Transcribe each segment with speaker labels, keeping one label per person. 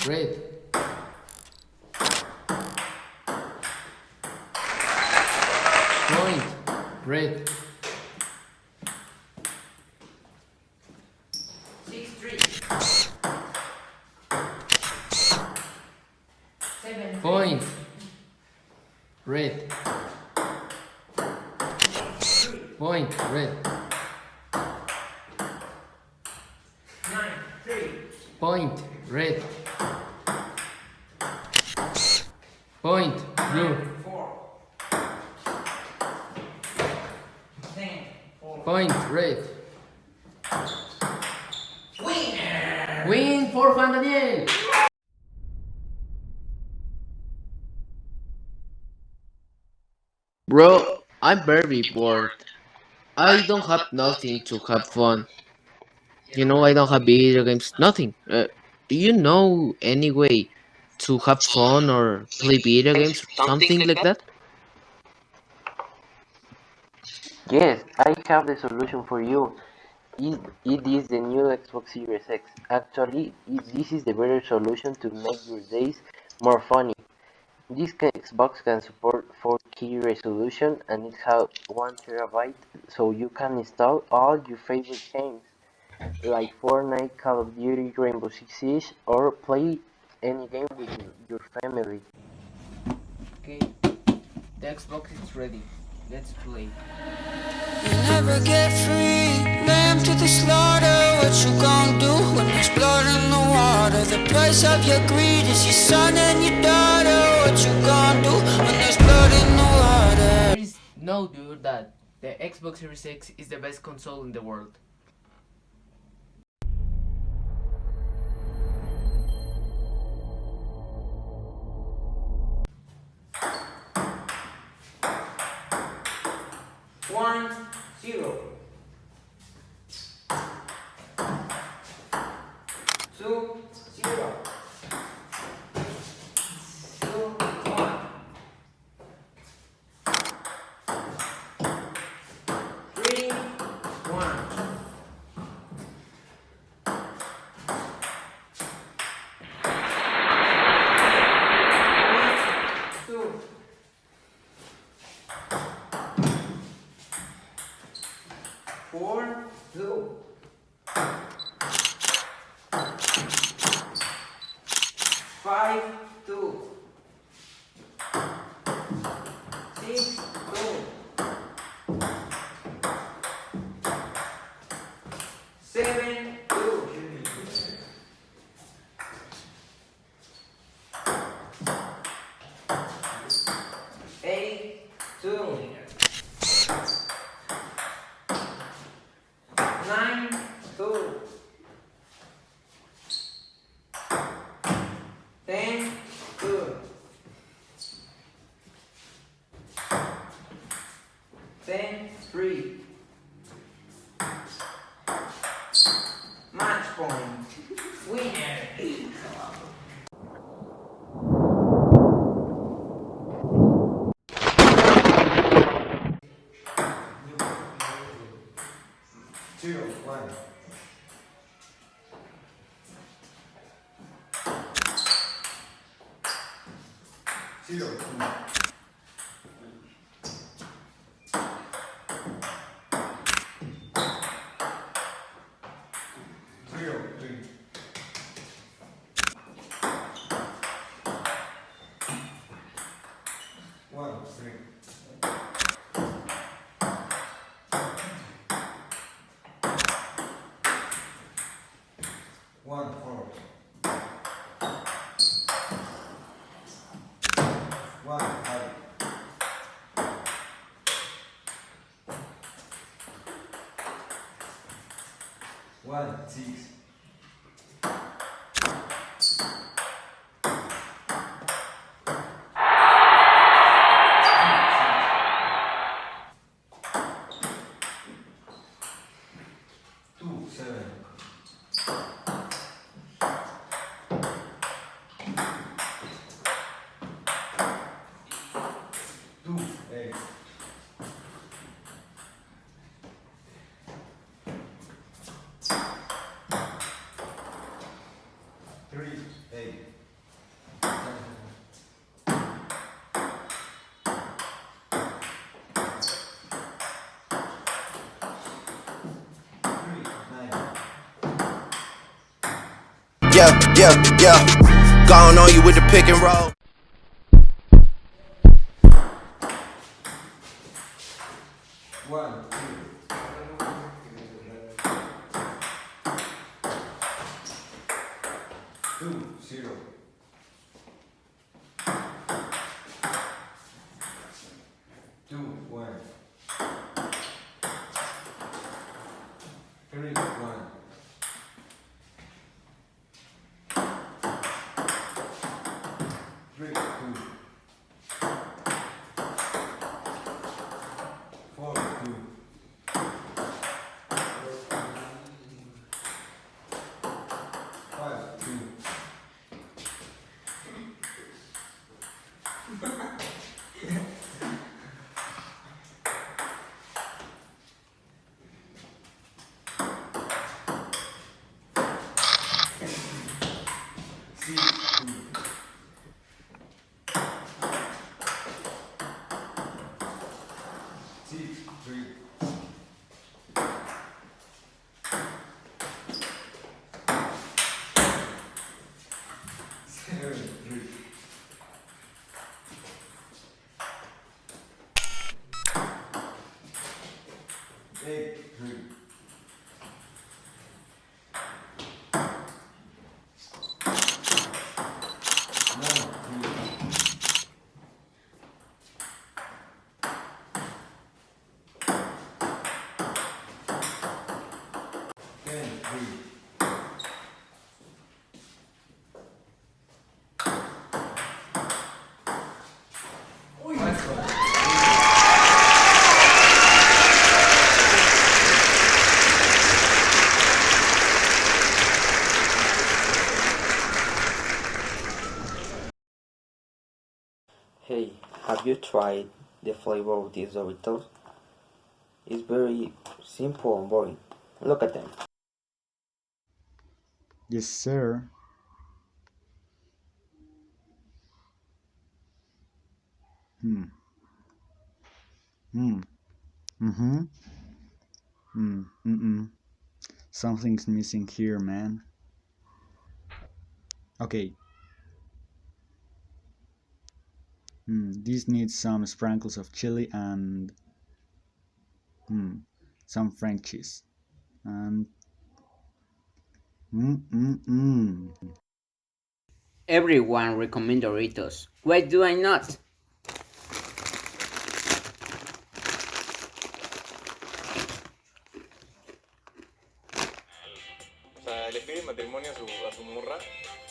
Speaker 1: red. Point, red.
Speaker 2: 6-3. 7-3.
Speaker 1: Point, red. Point, red.
Speaker 2: 9-3.
Speaker 1: Point, red. Point, blue.
Speaker 2: 4. 10-4.
Speaker 1: Point, red.
Speaker 2: Winner!
Speaker 1: Win for Juan Daniel. Bro, I'm very bored. I don't have nothing to have fun. I don't have video games, nothing. Do you know any way to have fun or play video games, something like that?
Speaker 3: Yes, I have the solution for you. It is the new Xbox Series X. Actually, this is the better solution to make your days more funny. This Xbox can support 4K resolution and it has 1 terabyte, so you can install all your favorite games like Fortnite, Call of Duty, Rainbow Six Siege, or play any game with your family.
Speaker 1: Okay, the Xbox is ready. Let's play.
Speaker 4: You never get free, lamb to the slaughter. What you gon' do when there's blood in the water? The price of your greed is your son and your daughter. What you gon' do when there's blood in the water?
Speaker 1: There is no doubt that the Xbox Series X is the best console in the world.
Speaker 2: One, zero. 2, 0. 2, 1. 3, 1. 2. 4, 2. 5, 2. 6, 2. 7, 2. 8, 2. 9, 2. 10, 2. 10, 3. Match point. Winner. Zero, one. Zero, two. Zero, three. 1, 3. 1, 4. 1, 5. 1, 6. 2, 7. 2, 8. 1, 8. 3, 9.
Speaker 5: Yeah. Gone on you with the pick and roll.
Speaker 2: 1, 2, 0. 2, 1. 3, 1. 3, 2. 4, 2. 5, 2. 6, 2. 6, 3. 7, 3. 8, 3. 9, 3. 10, 3.
Speaker 6: Hey, have you tried the flavor of these Doritos? It's very simple and boring. Look at them.
Speaker 7: Yes, sir. Hmm. Hmm. Mm-hmm. Hmm. Mm-mm. Something's missing here, man. Okay. This needs some sprinkles of chili and some French cheese. And mm.
Speaker 8: Everyone recommend Doritos. Why do I not?
Speaker 9: O sea, le pide matrimonio a su morra.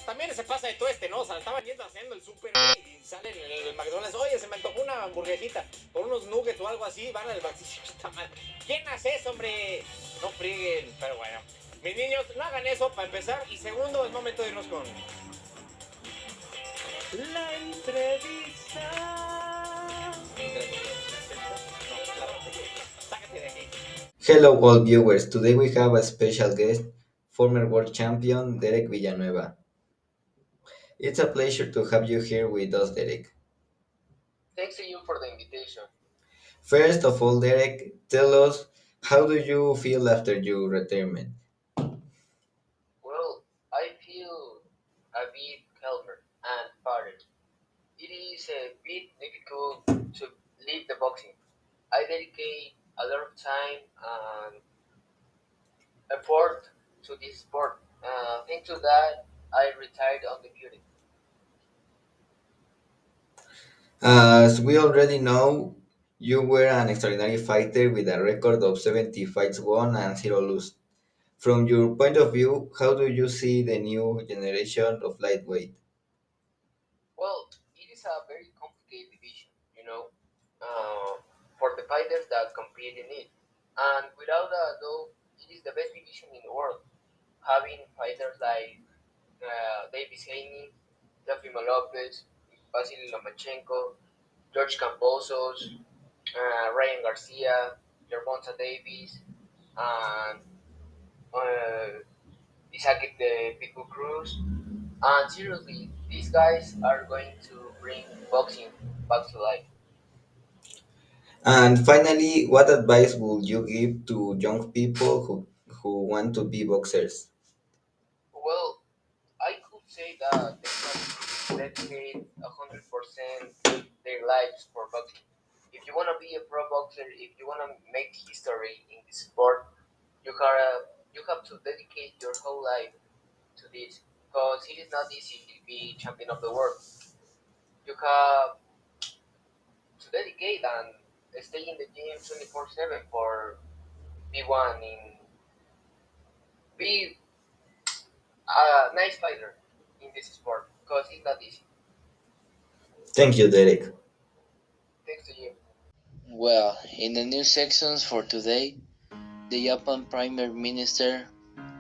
Speaker 9: También se pasa de todo ¿no? O sea, estaban yendo haciendo el súper y salen en el McDonald's. Oye, se me antojó una hamburguesita por unos nuggets o algo así. Van al vacío. Está mal. ¿Quién hace eso, hombre? No frieguen. Pero bueno. Mis niños, no hagan eso para empezar. Y segundo, es momento de irnos con la entrevista. Sácate de aquí.
Speaker 10: Hello, all viewers. Today we have a special guest, former world champion Derek Villanueva. It's a pleasure to have you here with us, Derek.
Speaker 3: Thanks to you for the invitation.
Speaker 10: First of all, Derek, tell us how do you feel after your retirement?
Speaker 3: Well, I feel a bit calmer and parted. It is a bit difficult to leave the boxing. I dedicate a lot of time and effort to this sport. Thanks to that, I retired on the beauty.
Speaker 10: As we already know, you were an extraordinary fighter with a record of 70 fights won and 0 lost. From your point of view, how do you see the new generation of lightweight?
Speaker 3: Well, it is a very complicated division, for the fighters that compete in it. And without a doubt, it is the best division in the world, having fighters like Davis Haney, Teofimo Lopez, Vasily Lomachenko, George Cambosos, Ryan Garcia, Gervonta Davis, and Isaac the Pitbull Cruz, And seriously, these guys are going to bring boxing back to life.
Speaker 10: And finally, what advice would you give to young people who want to be boxers?
Speaker 3: Well, I could say that they have to dedicate 100% their lives for boxing. If you want to be a pro boxer, if you want to make history in this sport, you have to dedicate your whole life to this because it is not easy to be champion of the world. You have to dedicate and stay in the gym 24/7 for B1 in be a nice fighter in this sport because it's not easy.
Speaker 10: Thank you, Derek.
Speaker 3: Thanks to you.
Speaker 11: Well, in the news sections for today, the Japan Prime Minister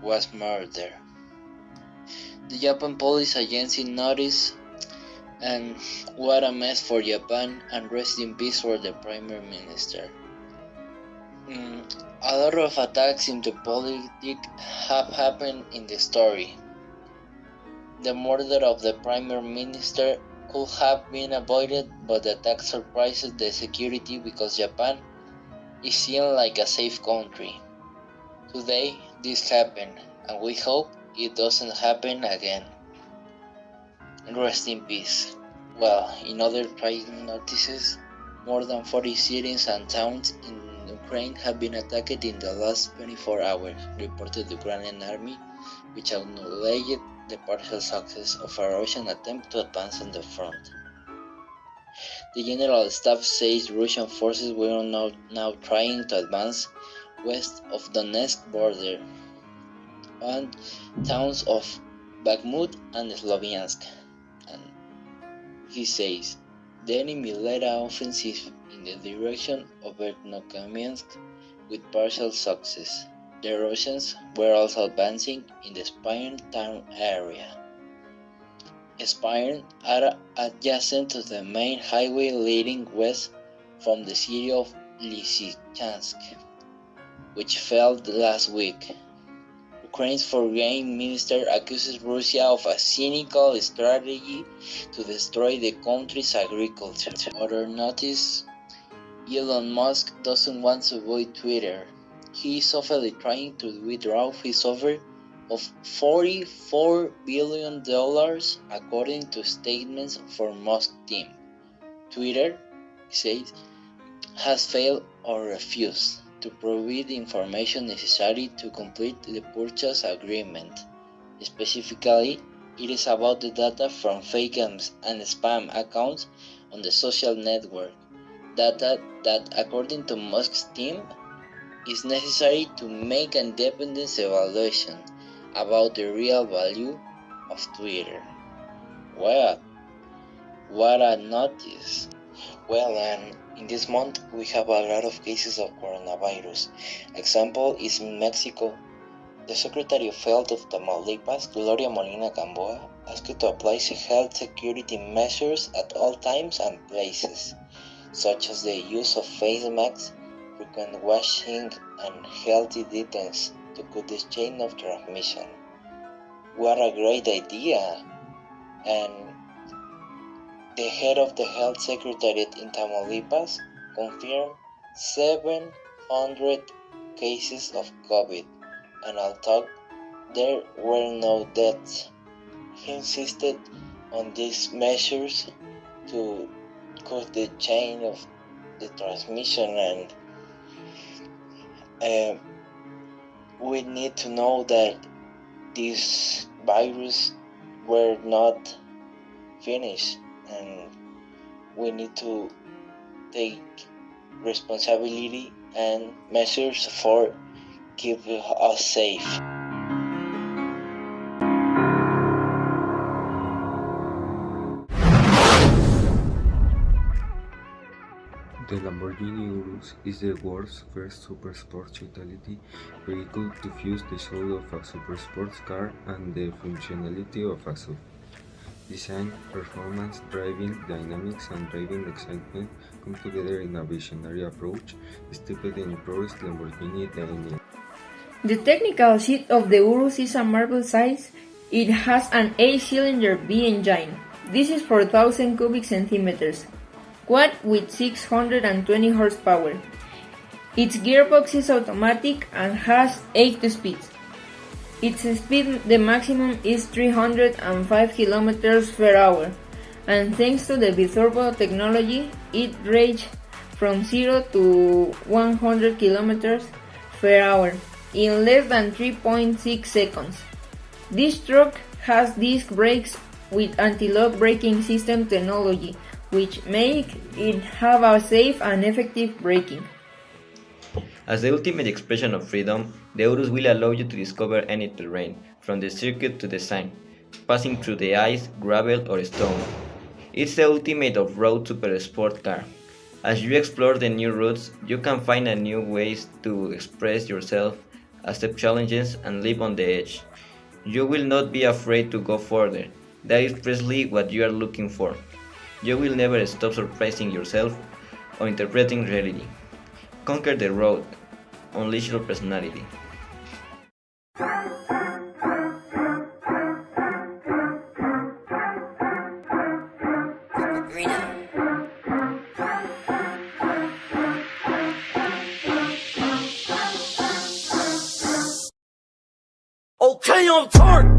Speaker 11: was murdered. The Japan Police Agency noticed, and what a mess for Japan, and rest in peace for the Prime Minister. A lot of attacks into politics have happened in the story. The murder of the Prime Minister could have been avoided, but the attack surprised the security because Japan is seen like a safe country. Today, this happened, and we hope it doesn't happen again. Rest in peace. Well, in other trying notices, more than 40 cities and towns in Ukraine have been attacked in the last 24 hours, reported the Ukrainian army, which acknowledged the partial success of a Russian attempt to advance on the front. The General Staff says Russian forces were now trying to advance west of Donetsk border and towns of Bakhmut and Sloviansk. And he says the enemy led an offensive in the direction of Verkhnokamensk with partial success. The Russians were also advancing in the Spirn town area. Spirn are adjacent to the main highway leading west from the city of Lysychansk, which fell last week. Ukraine's foreign minister accuses Russia of a cynical strategy to destroy the country's agriculture. Other notice, Elon Musk doesn't want to buy Twitter. He is officially trying to withdraw his offer of $44 billion according to statements from Musk's team. Twitter, he says, has failed or refused to provide the information necessary to complete the purchase agreement. Specifically, it is about the data from fake and spam accounts on the social network, data that, according to Musk's team, is necessary to make an independent evaluation about the real value of Twitter. Well, what a notice. Well, and in this month we have a lot of cases of coronavirus. Example is in Mexico. The Secretary of Health of Tamaulipas, Gloria Molina Gamboa, asked to apply health security measures at all times and places, such as the use of face masks, frequent washing, and healthy distance to cut the chain of transmission. What a great idea! And the head of the health secretariat in Tamaulipas confirmed 700 cases of COVID, and although there were no deaths, he insisted on these measures to cut the chain of the transmission, and we need to know that this virus were not finished, and we need to take responsibility and measures for keep us safe.
Speaker 12: The Lamborghini Urus is the world's first supersports utility vehicle to fuse the soul of a supersports car and the functionality of a SUV. Design, performance, driving dynamics, and driving excitement come together in a visionary approach steeped in purest Lamborghini DNA.
Speaker 13: The technical seat of the Urus is a marble size. It has an 8-cylinder V engine. This is 4,000 cubic centimeters, quad with 620 horsepower. Its gearbox is automatic and has 8 speeds. Its speed, the maximum, is 305 kilometers per hour, and thanks to the biturbo technology, it ranges from 0 to 100 kilometers per hour in less than 3.6 seconds. This truck has disc brakes with anti-lock braking system technology, which make it have a safe and effective braking.
Speaker 14: As the ultimate expression of freedom, the Urus will allow you to discover any terrain, from the circuit to the sign, passing through the ice, gravel, or stone. It's the ultimate off-road super sport car. As you explore the new routes, you can find a new ways to express yourself, accept challenges, and live on the edge. You will not be afraid to go further. That is precisely what you are looking for. You will never stop surprising yourself or interpreting reality. Conquer the road. Unleash your personality.
Speaker 5: Okay, on target.